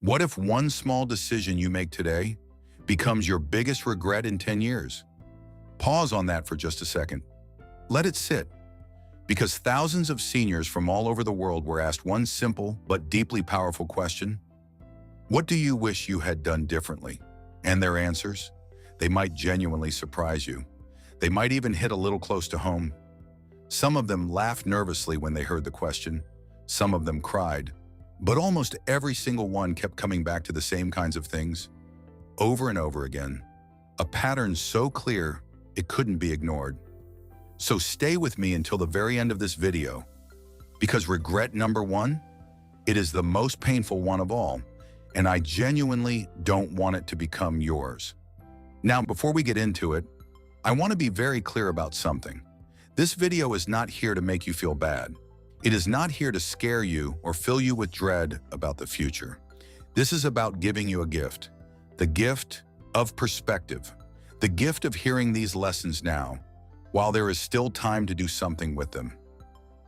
What if one small decision you make today becomes your biggest regret in 10 years? Pause on that for just a second. Let it sit. Because thousands of seniors from all over the world were asked one simple but deeply powerful question. What do you wish you had done differently? And their answers? They might genuinely surprise you. They might even hit a little close to home. Some of them laughed nervously when they heard the question. Some of them cried. But almost every single one kept coming back to the same kinds of things, over and over again. A pattern so clear, it couldn't be ignored. So stay with me until the very end of this video, because regret number one, it is the most painful one of all, and I genuinely don't want it to become yours. Now, before we get into it, I want to be very clear about something. This video is not here to make you feel bad. It is not here to scare you or fill you with dread about the future. This is about giving you a gift, the gift of perspective, the gift of hearing these lessons now, while there is still time to do something with them.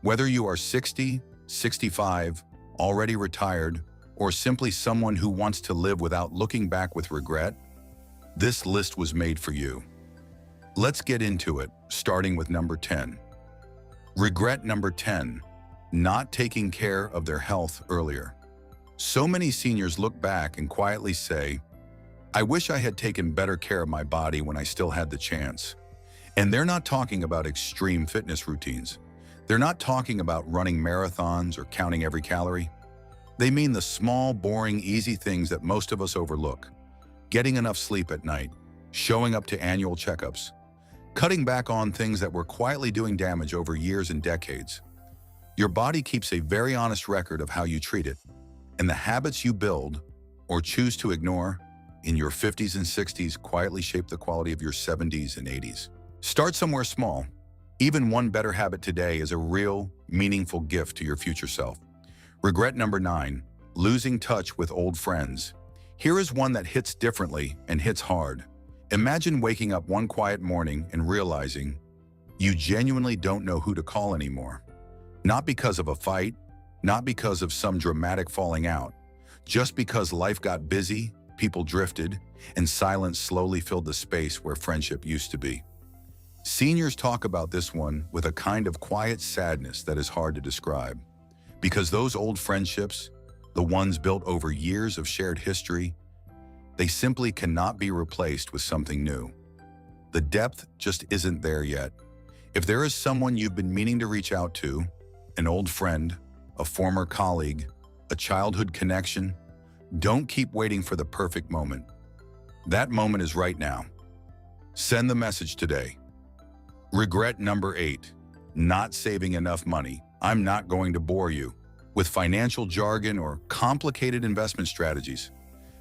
Whether you are 60, 65, already retired, or simply someone who wants to live without looking back with regret, this list was made for you. Let's get into it, starting with number 10. Regret number 10. Not taking care of their health earlier. So many seniors look back and quietly say, I wish I had taken better care of my body when I still had the chance. And they're not talking about extreme fitness routines. They're not talking about running marathons or counting every calorie. They mean the small, boring, easy things that most of us overlook. Getting enough sleep at night, showing up to annual checkups, cutting back on things that were quietly doing damage over years and decades. Your body keeps a very honest record of how you treat it, and the habits you build or choose to ignore in your 50s and 60s quietly shape the quality of your 70s and 80s. Start somewhere small. Even one better habit today is a real, meaningful gift to your future self. Regret number 9, losing touch with old friends. Here is one that hits differently and hits hard. Imagine waking up one quiet morning and realizing you genuinely don't know who to call anymore. Not because of a fight, not because of some dramatic falling out, just because life got busy, people drifted, and silence slowly filled the space where friendship used to be. Seniors talk about this one with a kind of quiet sadness that is hard to describe, because those old friendships, the ones built over years of shared history, they simply cannot be replaced with something new. The depth just isn't there yet. If there is someone you've been meaning to reach out to, an old friend, a former colleague, a childhood connection, don't keep waiting for the perfect moment. That moment is right now. Send the message today. Regret number 8, not saving enough money. I'm not going to bore you with financial jargon or complicated investment strategies,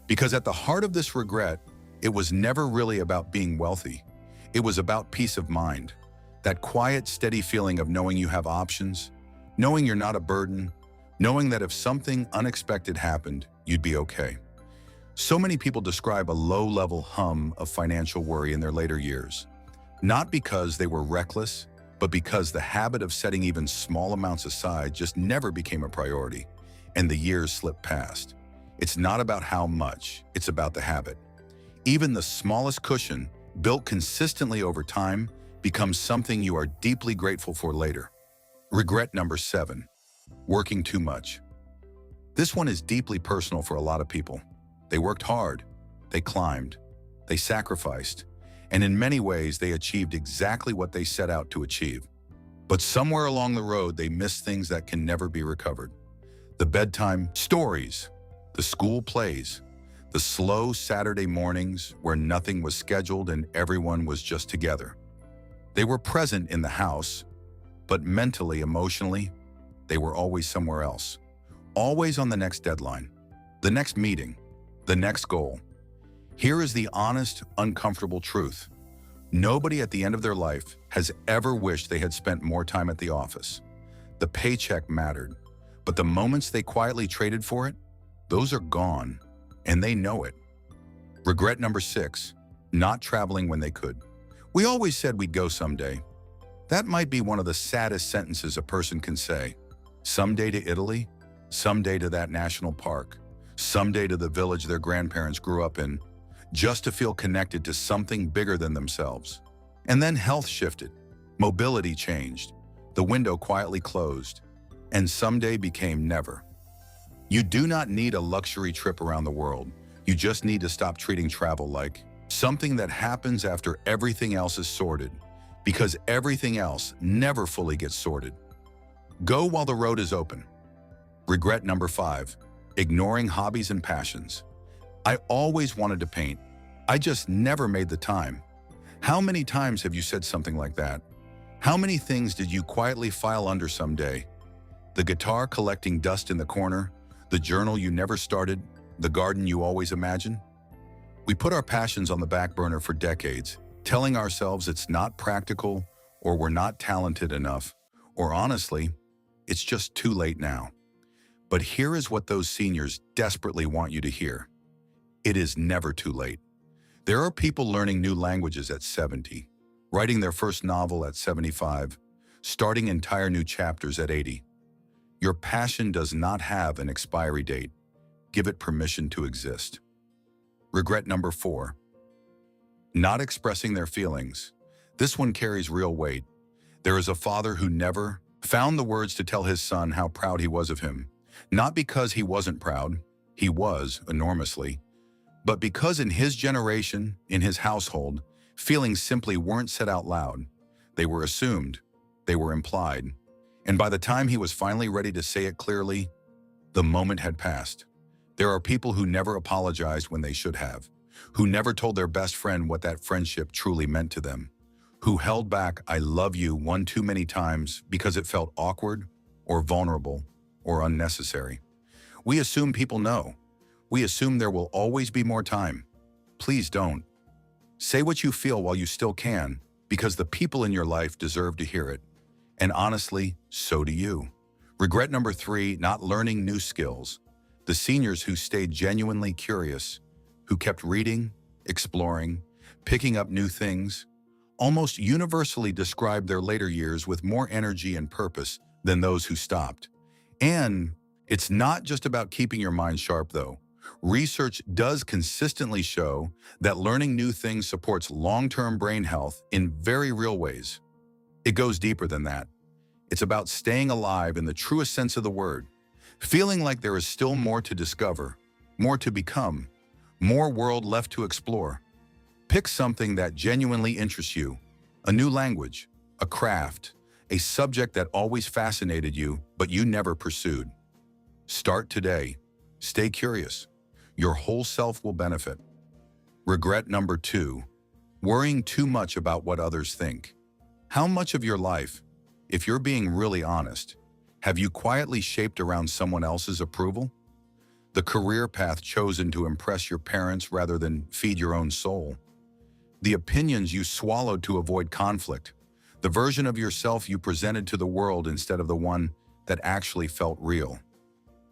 because at the heart of this regret, it was never really about being wealthy. It was about peace of mind, that quiet, steady feeling of knowing you have options, knowing you're not a burden, knowing that if something unexpected happened, you'd be okay. So many people describe a low-level hum of financial worry in their later years, not because they were reckless, but because the habit of setting even small amounts aside just never became a priority, and the years slipped past. It's not about how much, it's about the habit. Even the smallest cushion, built consistently over time, becomes something you are deeply grateful for later. Regret number 7, working too much. This one is deeply personal for a lot of people. They worked hard, they climbed, they sacrificed, and in many ways they achieved exactly what they set out to achieve. But somewhere along the road, they missed things that can never be recovered. The bedtime stories, the school plays, the slow Saturday mornings where nothing was scheduled and everyone was just together. They were present in the house, but mentally, emotionally, they were always somewhere else. Always on the next deadline, the next meeting, the next goal. Here is the honest, uncomfortable truth. Nobody at the end of their life has ever wished they had spent more time at the office. The paycheck mattered, but the moments they quietly traded for it, those are gone, and they know it. Regret number 6, not traveling when they could. We always said we'd go someday. That might be one of the saddest sentences a person can say. Someday to Italy, someday to that national park, someday to the village their grandparents grew up in, just to feel connected to something bigger than themselves. And then health shifted, mobility changed, the window quietly closed, and someday became never. You do not need a luxury trip around the world. You just need to stop treating travel like something that happens after everything else is sorted, because everything else never fully gets sorted. Go while the road is open. Regret number 5, ignoring hobbies and passions. I always wanted to paint. I just never made the time. How many times have you said something like that? How many things did you quietly file under someday? The guitar collecting dust in the corner, the journal you never started, the garden you always imagined? We put our passions on the back burner for decades, telling ourselves it's not practical, or we're not talented enough, or honestly, it's just too late now. But here is what those seniors desperately want you to hear. It is never too late. There are people learning new languages at 70, writing their first novel at 75, starting entire new chapters at 80. Your passion does not have an expiry date. Give it permission to exist. Regret number 4, not expressing their feelings. This one carries real weight. There is a father who never found the words to tell his son how proud he was of him. Not because he wasn't proud, he was enormously, but because in his generation, in his household, feelings simply weren't said out loud. They were assumed, they were implied. And by the time he was finally ready to say it clearly, the moment had passed. There are people who never apologized when they should have, who never told their best friend what that friendship truly meant to them, who held back "I love you" one too many times because it felt awkward or vulnerable or unnecessary. We assume people know. We assume there will always be more time. Please don't. Say what you feel while you still can, because the people in your life deserve to hear it. And honestly, so do you. Regret number 3, not learning new skills. The seniors who stayed genuinely curious, who kept reading, exploring, picking up new things, almost universally describe their later years with more energy and purpose than those who stopped. And it's not just about keeping your mind sharp, though. Research does consistently show that learning new things supports long-term brain health in very real ways. It goes deeper than that. It's about staying alive in the truest sense of the word, feeling like there is still more to discover, more to become, more world left to explore. Pick something that genuinely interests you, a new language, a craft, a subject that always fascinated you but you never pursued. Start today. Stay curious. Your whole self will benefit. Regret number 2, worrying too much about what others think. How much of your life, if you're being really honest, have you quietly shaped around someone else's approval? The career path chosen to impress your parents rather than feed your own soul. The opinions you swallowed to avoid conflict. The version of yourself you presented to the world instead of the one that actually felt real.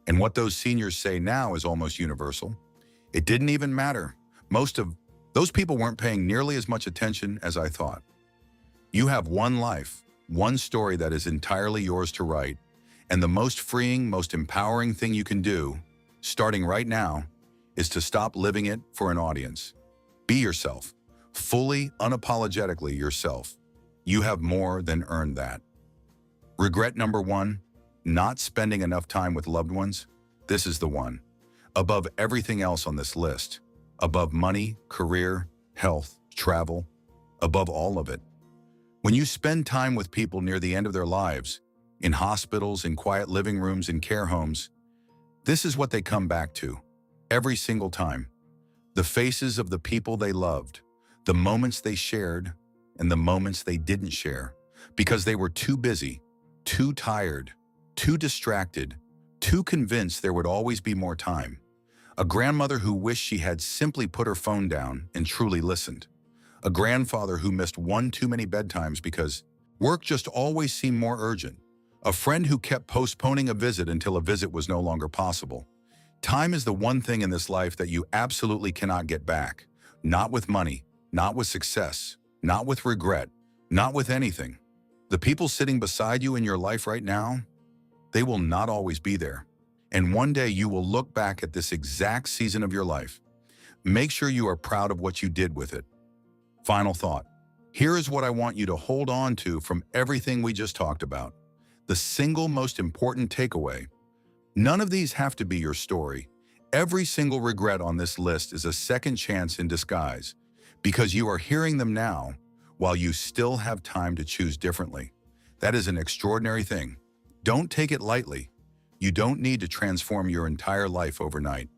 And what those seniors say now is almost universal. It didn't even matter. Most of those people weren't paying nearly as much attention as I thought. You have one life, one story that is entirely yours to write, and the most freeing, most empowering thing you can do, starting right now, is to stop living it for an audience. Be yourself, fully, unapologetically yourself. You have more than earned that. Regret number 1, not spending enough time with loved ones. This is the one. Above everything else on this list, above money, career, health, travel, above all of it. When you spend time with people near the end of their lives, in hospitals, in quiet living rooms, in care homes, this is what they come back to, every single time. The faces of the people they loved, the moments they shared, and the moments they didn't share, because they were too busy, too tired, too distracted, too convinced there would always be more time. A grandmother who wished she had simply put her phone down and truly listened. A grandfather who missed one too many bedtimes because work just always seemed more urgent. A friend who kept postponing a visit until a visit was no longer possible. Time is the one thing in this life that you absolutely cannot get back. Not with money, not with success, not with regret, not with anything. The people sitting beside you in your life right now, they will not always be there. And one day you will look back at this exact season of your life. Make sure you are proud of what you did with it. Final thought. Here is what I want you to hold on to from everything we just talked about. The single most important takeaway. None of these have to be your story. Every single regret on this list is a second chance in disguise, because you are hearing them now while you still have time to choose differently. That is an extraordinary thing. Don't take it lightly. You don't need to transform your entire life overnight.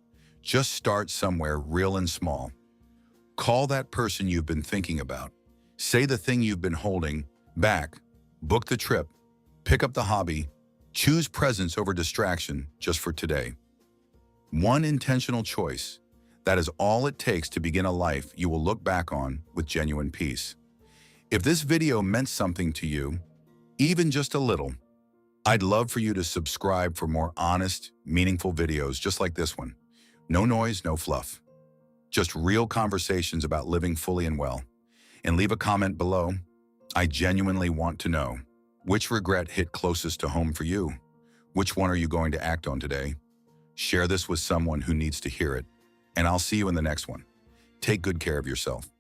Just start somewhere real and small. Call that person you've been thinking about. Say the thing you've been holding back. Book the trip. Pick up the hobby. Choose presence over distraction just for today. One intentional choice. That is all it takes to begin a life you will look back on with genuine peace. If this video meant something to you, even just a little, I'd love for you to subscribe for more honest, meaningful videos just like this one. No noise, no fluff. Just real conversations about living fully and well. And leave a comment below. I genuinely want to know, which regret hit closest to home for you? Which one are you going to act on today? Share this with someone who needs to hear it. And I'll see you in the next one. Take good care of yourself.